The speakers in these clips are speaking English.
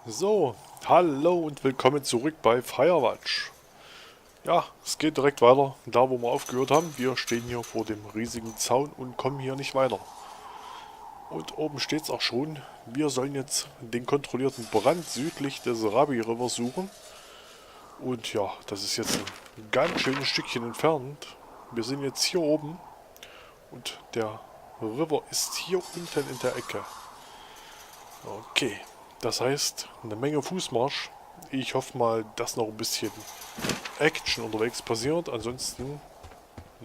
So, hallo und willkommen zurück bei Firewatch. Ja, es geht direkt weiter, da wo wir aufgehört haben. Wir stehen hier vor dem riesigen Zaun und kommen hier nicht weiter. Und oben steht es auch schon, wir sollen jetzt den kontrollierten Brand südlich des Rabi River suchen. Und ja, das ist jetzt ein ganz schönes Stückchen entfernt. Wir sind jetzt hier oben und der River ist hier unten in der Ecke. Okay, das heißt, eine Menge Fußmarsch. Ich hoffe mal, dass noch ein bisschen Action unterwegs passiert. Ansonsten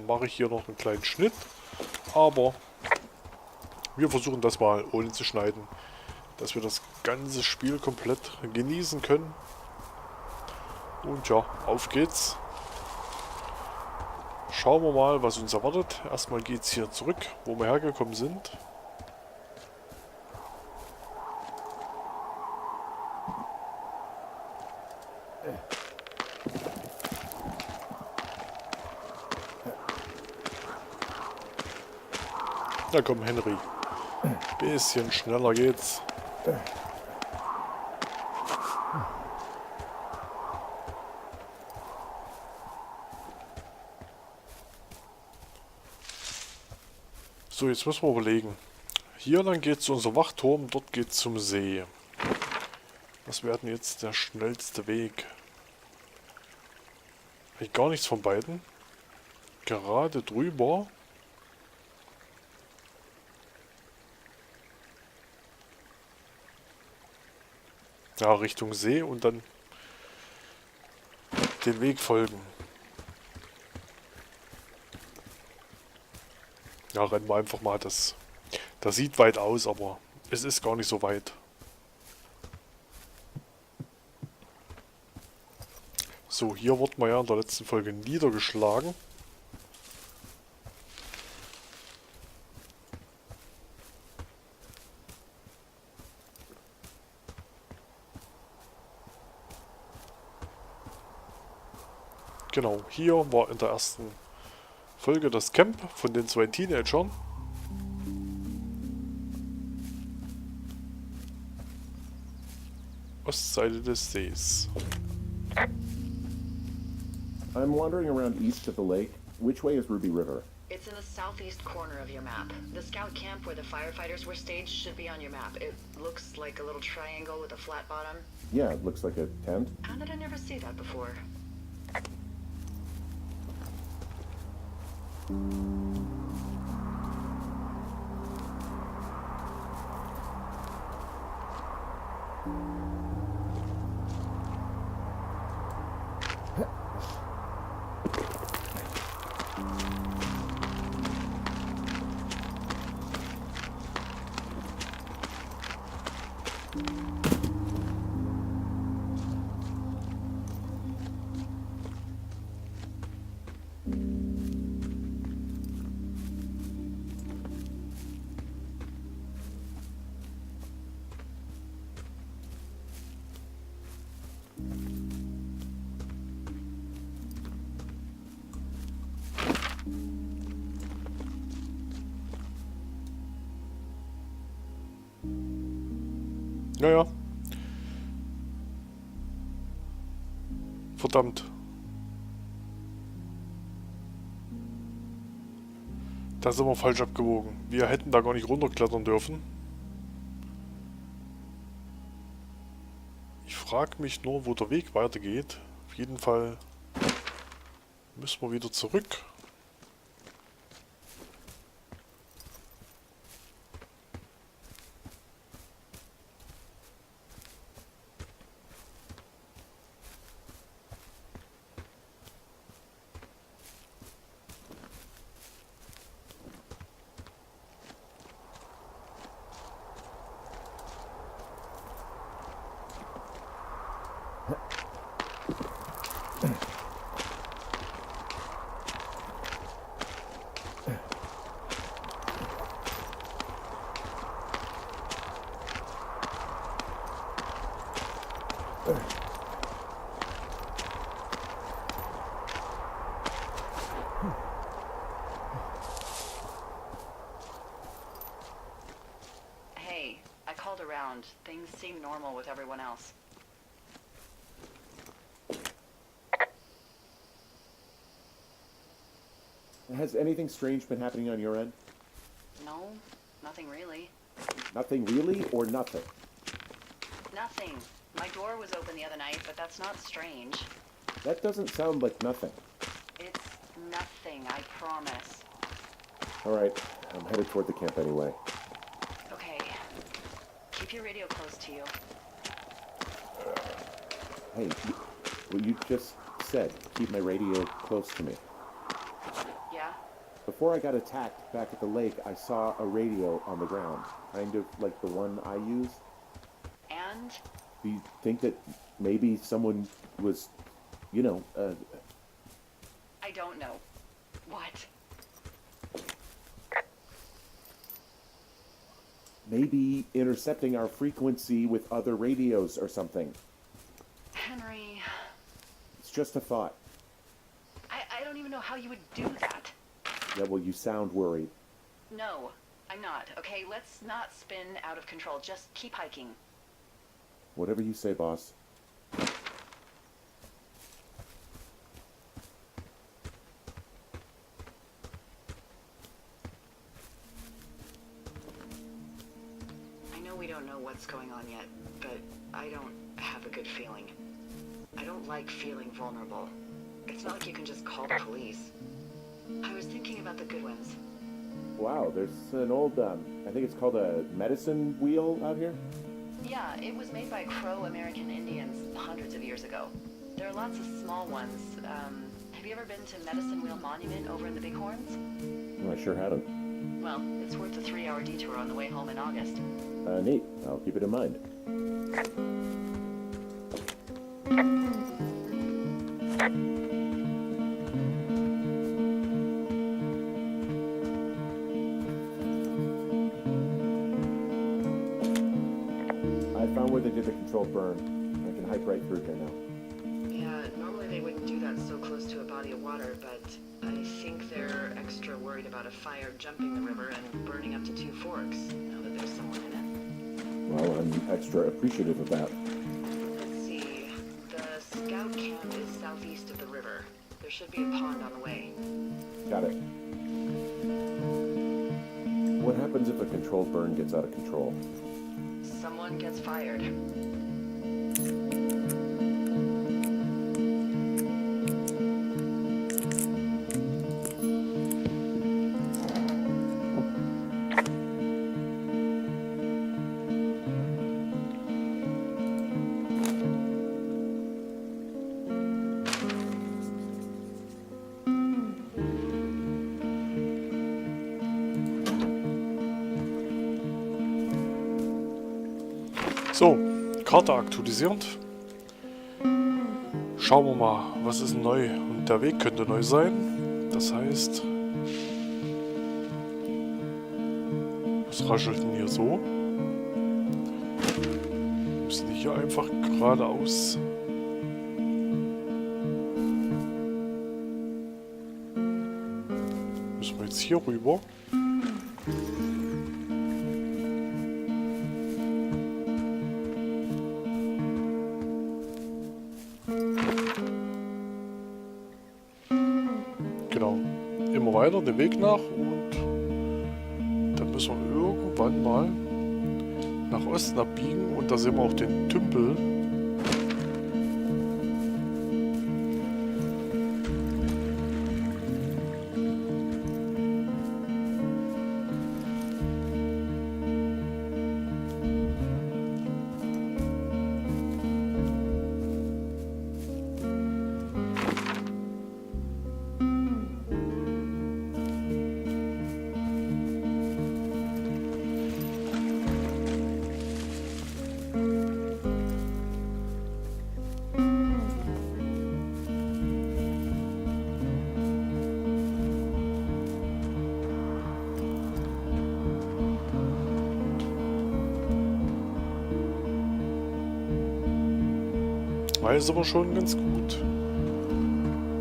mache ich hier noch einen kleinen Schnitt. Aber wir versuchen das mal ohne zu schneiden, dass wir das ganze Spiel komplett genießen können. Und ja, auf geht's. Schauen wir mal, was uns erwartet. Erstmal geht's hier zurück, wo wir hergekommen sind. Na komm, Henry. Bisschen schneller geht's. So, jetzt müssen wir überlegen. Hier dann geht es zu unserem Wachturm, dort geht es zum See. Was wäre denn jetzt der schnellste Weg? Eigentlich gar nichts von beiden. Gerade drüber. Ja, Richtung See und dann den Weg folgen. Ja, rennen wir einfach mal. Das sieht weit aus, aber es ist gar nicht so weit. So, hier wurde man ja in der letzten Folge niedergeschlagen. Genau, hier war in der ersten Folge das Camp von den zwei Teenagern. Ostseite des Sees. I'm wandering around east of the lake. Which way is Ruby River? It's in the southeast corner of your map. The scout camp where the firefighters were staged should be on your map. It looks like a little triangle with a flat bottom. Yeah, it looks like a tent. How did I never see that before? Naja. Verdammt. Da sind wir falsch abgewogen. Wir hätten da gar nicht runterklettern dürfen. Ich frage mich nur, wo der Weg weitergeht. Auf jeden Fall müssen wir wieder zurück. called around. Things seem normal with everyone else. Has anything strange been happening on your end? No, nothing really. Nothing really, or nothing? Nothing. My door was open the other night, but that's not strange. That doesn't sound like nothing. It's nothing, I promise. Alright, I'm headed toward the camp anyway. Okay. Keep your radio close to you. Hey, what you just said, keep my radio close to me. Yeah? Before I got attacked back at the lake, I saw a radio on the ground, kind of like the one I use. And? Do you think that maybe someone was, I don't know. What? maybe intercepting our frequency with other radios or something? Henry... It's just a thought. I don't even know how you would do that. Yeah, well, you sound worried. No, I'm not. Okay, let's not spin out of control. Just keep hiking. Whatever you say, boss. I know we don't know what's going on yet, but I don't have a good feeling. I don't like feeling vulnerable. It's not like you can just call the police. I was thinking about the good ones. Wow, there's an old, I think it's called a medicine wheel out here? Yeah, it was made by Crow-American Indians hundreds of years ago. There are lots of small ones. Have you ever been to Medicine Wheel Monument over in the Bighorns? Oh, I sure haven't. Well, it's worth a 3-hour detour on the way home in August. Neat. I'll keep it in mind. I found where they did the controlled burn. I can hike right through here now. Yeah, normally they wouldn't do that so close to a body of water, but I think they're extra worried about a fire jumping the river and burning up to 2 forks, now that there's someone in it. Well, I'm extra appreciative of that. Let's see. The scout camp is southeast of the river. There should be a pond on the way. Got it. What happens if a controlled burn gets out of control? Someone gets fired. So, Karte aktualisiert. Schauen wir mal, was ist neu. Und der Weg könnte neu sein. Das heißt, was raschelt denn hier so? Müssen die hier einfach geradeaus. Müssen wir jetzt hier rüber? Genau, immer weiter den Weg nach und dann müssen wir irgendwann mal nach Osten abbiegen und da sehen wir auch den Tümpel. Ist aber schon ganz gut.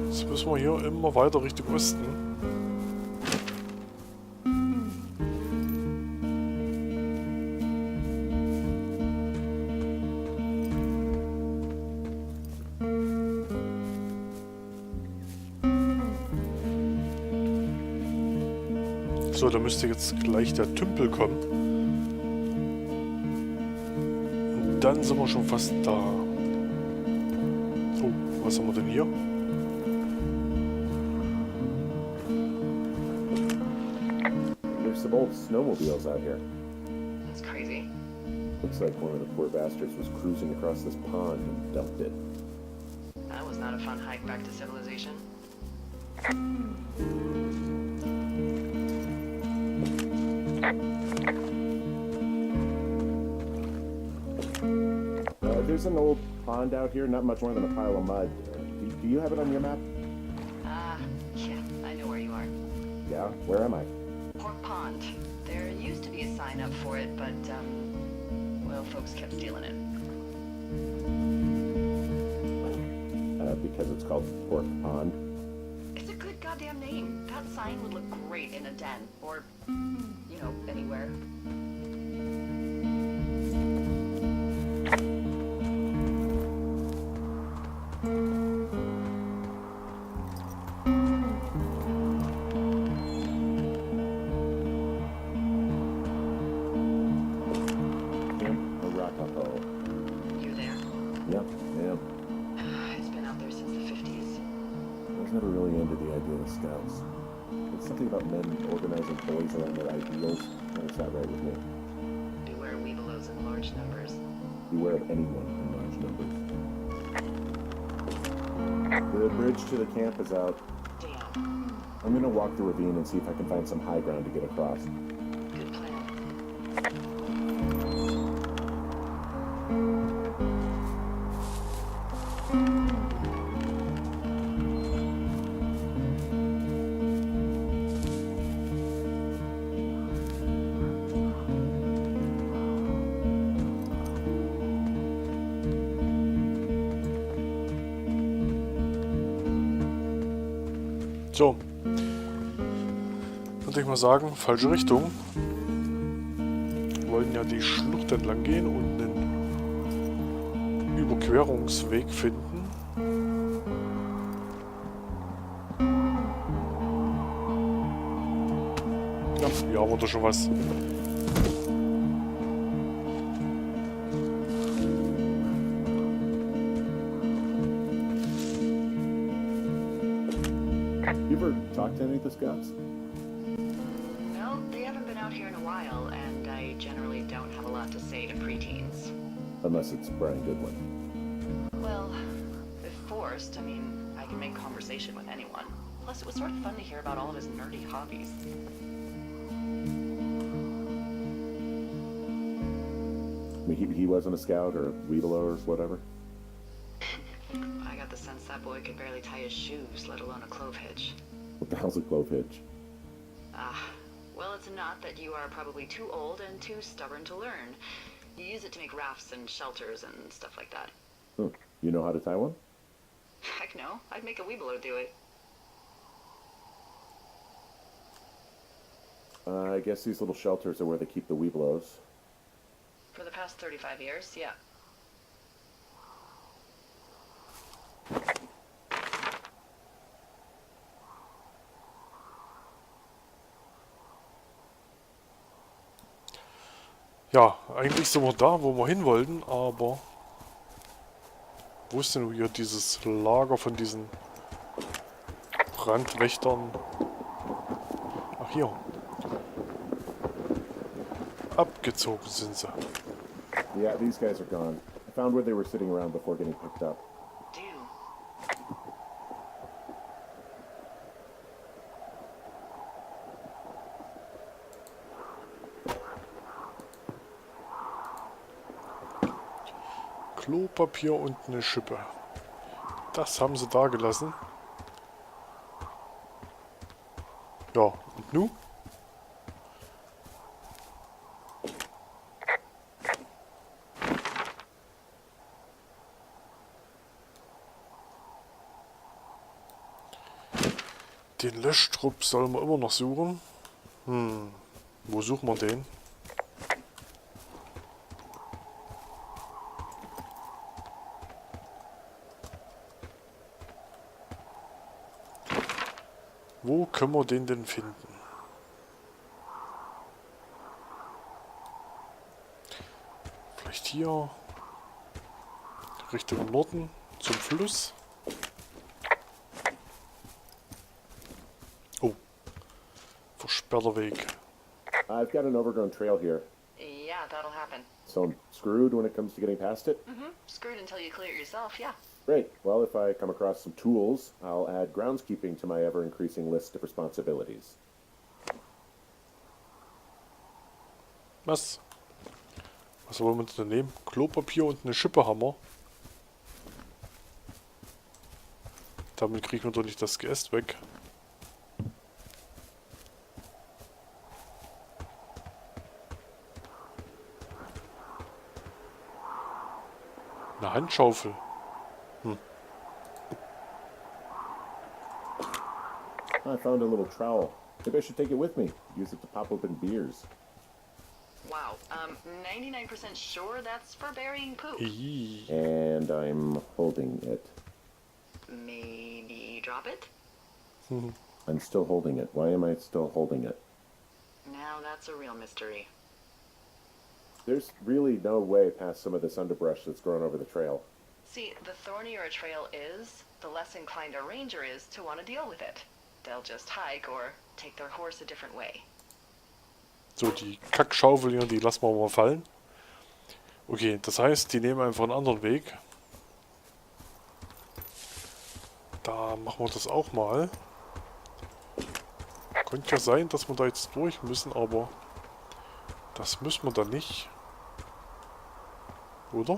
Jetzt müssen wir hier immer weiter Richtung Osten. So, da müsste jetzt gleich der Tümpel kommen. Und dann sind wir schon fast da. Oh, was haben wir denn hier? There's some old snowmobiles out here. That's crazy. Looks like one of the poor bastards was cruising across this pond and dumped it. That was not a fun hike back to civilization. There's an old pond out here, not much more than a pile of mud. Do you have it on your map? Yeah, I know where you are. Yeah, where am I? Pork Pond. There used to be a sign up for it, but, well, folks kept stealing it. Because it's called Pork Pond. It's a good goddamn name. That sign would look great in a den, or, you know, anywhere. You there? Yep, yeah. It's been out there since the 50s. I was never really into the idea of scouts. It's something about men organizing boys around their ideals. That's not right with me. Beware weebelows in large numbers. Beware of anyone in large numbers. The bridge to the camp is out. Damn. I'm gonna walk the ravine and see if I can find some high ground to get across. Good plan. So. Würde ich mal sagen, falsche Richtung. Wir wollten ja die Schlucht entlang gehen und einen Überquerungsweg finden. Ja, hier haben wir doch schon was. You ever talked to any of the scouts? No, they haven't been out here in a while, and I generally don't have a lot to say to preteens. Unless it's Brian Goodwin. Well, if forced, I mean, I can make conversation with anyone. Plus, it was sort of fun to hear about all of his nerdy hobbies. I mean, he wasn't a scout or a Weedler or whatever? I got the sense that boy could barely tie his shoes, let alone a clove hitch. What the hell's a clove hitch? Well, it's a knot that you are probably too old and too stubborn to learn. You use it to make rafts and shelters and stuff like that. Oh, you know how to tie one? Heck no, I'd make a weebelow do it. I guess these little shelters are where they keep the Weeblos. For the past 35 years, yeah. Ja, eigentlich sind wir da, wo wir hin wollten, aber wo ist denn hier dieses Lager von diesen Brandwächtern? Ach, hier. Abgezogen sind sie. Yeah, these guys are gone. I found where they were sitting around before getting picked up. Do. Klopapier und eine Schippe. Das haben sie da gelassen. Ja, und nun? Den Löschtrupp sollen wir immer noch suchen. Wo suchen wir den? Wo können wir den denn finden? Vielleicht hier. Richtung Norden zum Fluss. Oh. Versperrter Weg. I've got an overgrown trail here, Yeah, that'll happen. so I'm screwed when it comes to getting past it. Screwed until you clear it yourself, yeah. Great. Well, if I come across some tools, I'll add groundskeeping to my ever-increasing list of responsibilities. Was? Was wollen wir denn nehmen? Klopapier und eine Schippe haben wir. Damit kriegen wir doch nicht das Geäst weg. Eine Handschaufel. I found a little trowel. Maybe I should take it with me. Use it to pop open beers. Wow, 99% sure that's for burying poop. Ii. And I'm holding it. Maybe drop it? I'm still holding it. Why am I still holding it? Now that's a real mystery. There's really no way past some of this underbrush that's grown over the trail. See, the thornier a trail is, the less inclined a ranger is to want to deal with it. They'll just hike or take their horse a different way. So, die Kackschaufel hier, die lassen wir mal fallen. Okay, das heißt, die nehmen einfach einen anderen Weg. Da machen wir das auch mal. Könnte ja sein, dass wir da jetzt durch müssen, aber das müssen wir dann nicht. Oder?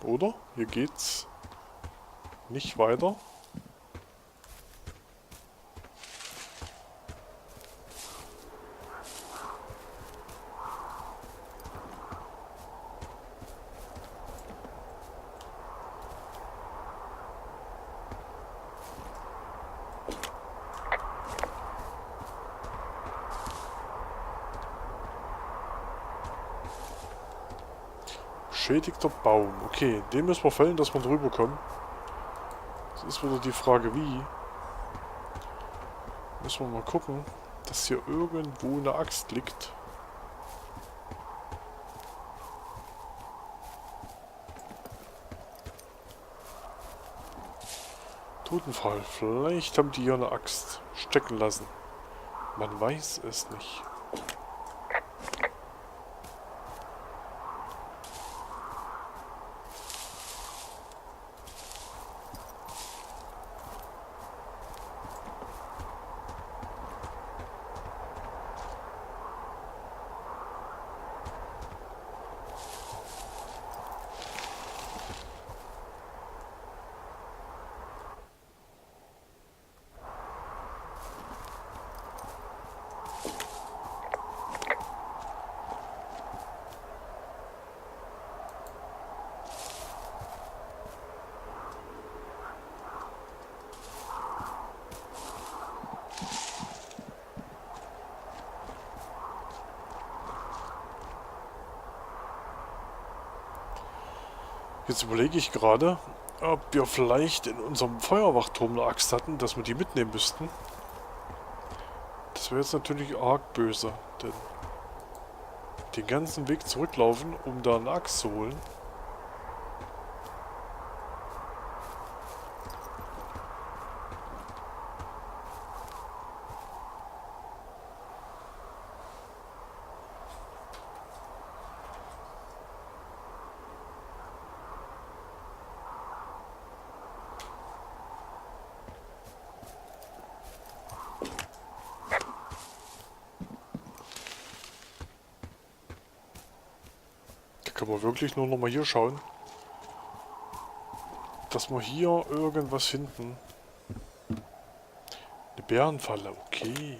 Oder? Hier geht's nicht weiter. Beschädigter Baum. Okay, den müssen wir fällen, dass wir drüber kommen. Das ist wieder die Frage, wie. Müssen wir mal gucken, dass hier irgendwo eine Axt liegt. Totenfall. Vielleicht haben die hier eine Axt stecken lassen. Man weiß es nicht. Jetzt überlege ich gerade, ob wir vielleicht in unserem Feuerwachturm eine Axt hatten, dass wir die mitnehmen müssten. Das wäre jetzt natürlich arg böse, denn den ganzen Weg zurücklaufen, um da eine Axt zu holen. Können wir wirklich nur noch mal hier schauen, dass wir hier irgendwas finden. Eine Bärenfalle, okay.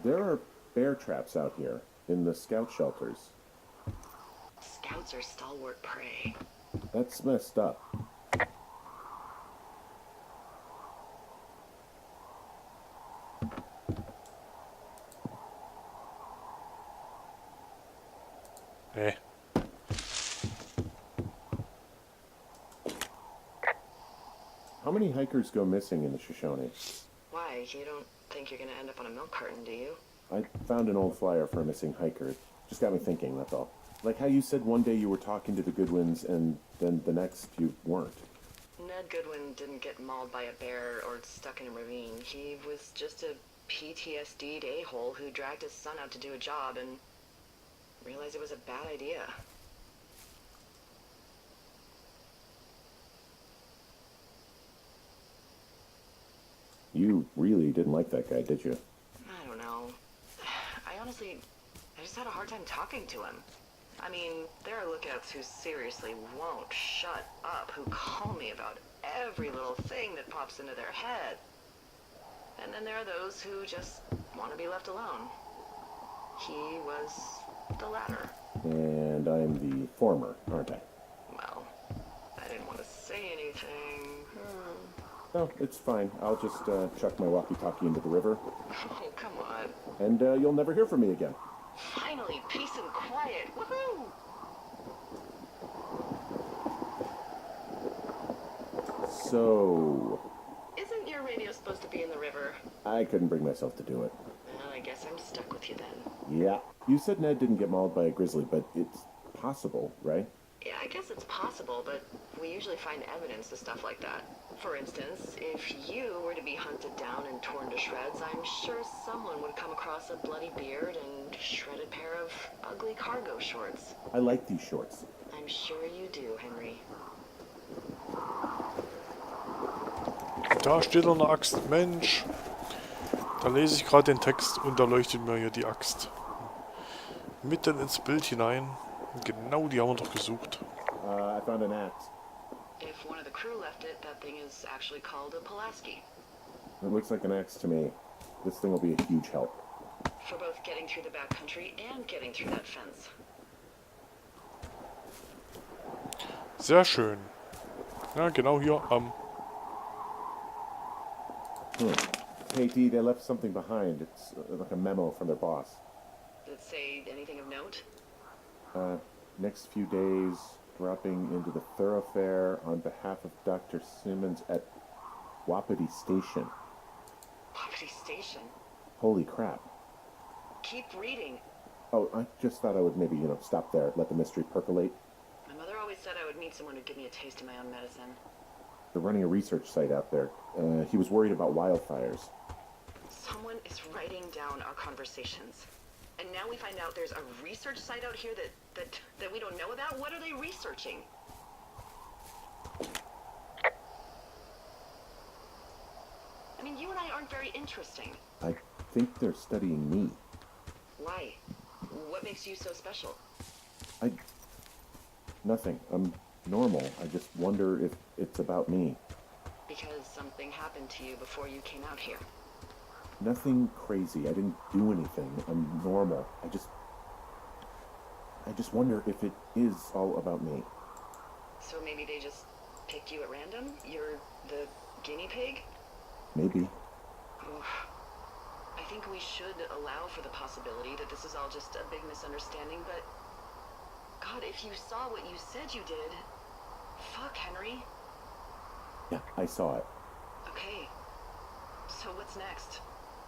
There are bear traps out here in the scout shelters. Scouts are stalwart prey. That's messed up. Nee. How many hikers go missing in the Shoshone? Why, you don't think you're gonna end up on a milk carton, do you? I found an old flyer for a missing hiker. It just got me thinking, that's all. Like how you said one day you were talking to the Goodwins and then the next you weren't. Ned Goodwin didn't get mauled by a bear or stuck in a ravine. He was just a PTSD'd a-hole who dragged his son out to do a job and realized it was a bad idea. You really didn't like that guy, did you? I don't know. I just had a hard time talking to him. I mean, there are lookouts who seriously won't shut up, who call me about every little thing that pops into their head. And then there are those who just want to be left alone. He was the latter. And I'm the former, aren't I? Well, I didn't want to say anything. No, it's fine. I'll just chuck my walkie-talkie into the river, Oh, come on. and you'll never hear from me again. Finally, peace and quiet. Woohoo! So, Isn't your radio supposed to be in the river? I couldn't bring myself to do it. Well, I guess I'm stuck with you then. Yeah. You said Ned didn't get mauled by a grizzly, but it's possible, right? Yeah, I guess it's possible, but we usually find evidence of stuff like that. For instance, if you were to be hunted down and torn to shreds, I'm sure someone would come across a bloody beard and shredded pair of ugly cargo shorts. I like these shorts. I'm sure you do, Henry. Da steht eine Axt. Mensch. Da lese ich gerade den Text und da leuchtet mir hier die Axt. Mitten ins Bild hinein. Genau die haben wir doch gesucht. I found an axe. If one of the crew left it, that thing is actually called a Pulaski. It looks like an axe to me. This thing will be a huge help. For both getting through the backcountry and getting through that fence. Sehr schön. Ja, genau hier am... Hey, Dee, they left something behind. It's like a memo from their boss. Did it say anything of note? Next few days, dropping into the thoroughfare on behalf of Dr. Simmons at Wapiti Station. Wapiti Station? Holy crap. Keep reading. Oh, I just thought I would maybe, stop there, let the mystery percolate. My mother always said I would meet someone who'd give me a taste of my own medicine. They're running a research site out there. He was worried about wildfires. Someone is writing down our conversations. And now we find out there's a research site out here that we don't know about? What are they researching? I mean, you and I aren't very interesting. I think they're studying me. Why? What makes you so special? Nothing. I'm normal. I just wonder if it's about me. Because something happened to you before you came out here. Nothing crazy. I didn't do anything. I'm normal. I just wonder if it is all about me. So maybe they just picked you at random? You're the guinea pig? Maybe. Oof. I think we should allow for the possibility that this is all just a big misunderstanding, but... God, if you saw what you said you did... Fuck, Henry. Yeah, I saw it. Okay. So what's next?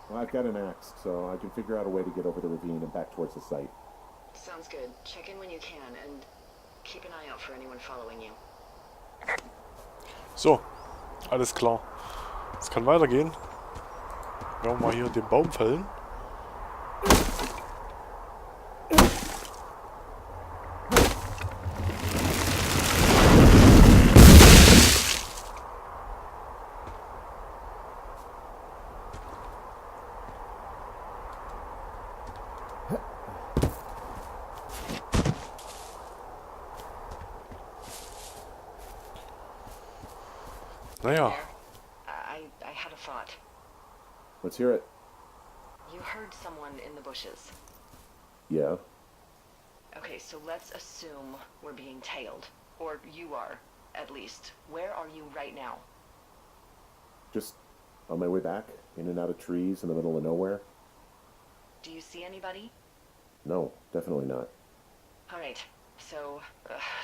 Well, I've got an axe, so I can figure out a way to get over the ravine and back towards the site. Sounds good. Check in when you can, and keep an eye out for anyone following you. So, alles klar. Es kann weitergehen. Werden wir mal hier den Baum fällen. Naja, There. I had a thought. Let's hear it. You heard someone in the bushes. Yeah. Okay, so let's assume we're being tailed. Or you are, at least. Where are you right now? Just on my way back, in and out of trees in the middle of nowhere. Do you see anybody? No, definitely not. Alright, so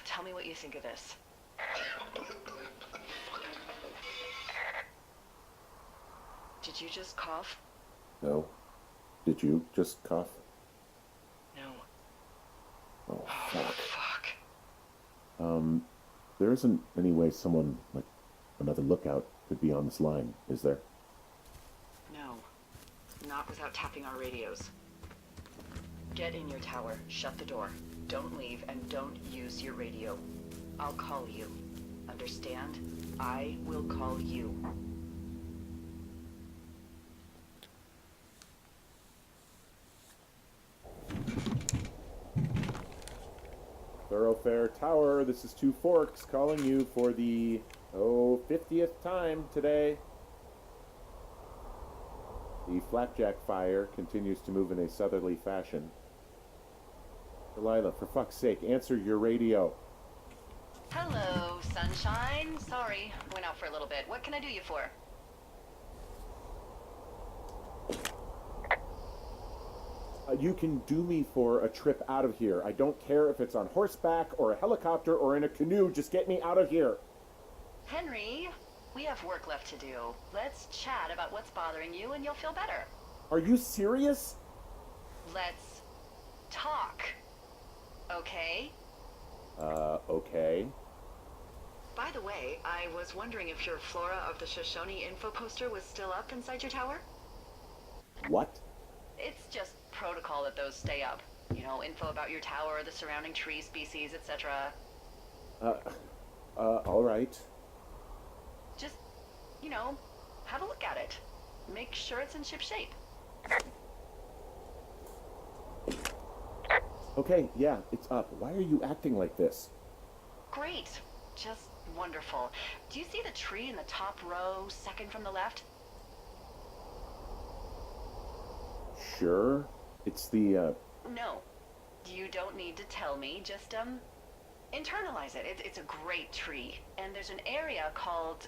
tell me what you think of this. Did you just cough? No. Did you just cough? No. Oh, fuck. Fuck. There isn't any way someone, like another lookout, could be on this line, is there? No. Not without tapping our radios. Get in your tower, shut the door. Don't leave, and don't use your radio. I'll call you. Understand? I will call you. Thoroughfare Tower, this is Two Forks calling you for the, 50th time today. The flapjack fire continues to move in a southerly fashion. Delilah, for fuck's sake, answer your radio. Hello, sunshine. Sorry, went out for a little bit. What can I do you for? You can do me for a trip out of here. I don't care if it's on horseback or a helicopter or in a canoe. Just get me out of here. Henry, we have work left to do. Let's chat about what's bothering you and you'll feel better. Are you serious? Let's talk. Okay? Okay. By the way, I was wondering if your Flora of the Shoshone info poster was still up inside your tower? What? It's just protocol that those stay up. You know, info about your tower, the surrounding tree species, etc. All right. Just, you know, have a look at it. Make sure it's in ship shape. Okay, yeah, it's up. Why are you acting like this? Great. Just wonderful. Do you see the tree in the top row, second from the left? Sure. It's the, No. You don't need to tell me. Just, internalize it. It's a great tree. And there's an area called,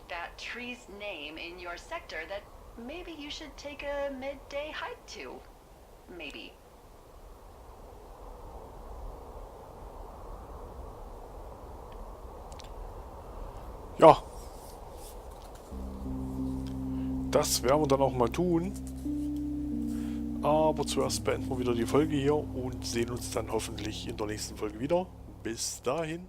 that tree's name in your sector that maybe you should take a midday hike to. Maybe. Ja. Das werden wir dann auch mal tun. Aber zuerst beenden wir wieder die Folge hier und sehen uns dann hoffentlich in der nächsten Folge wieder. Bis dahin.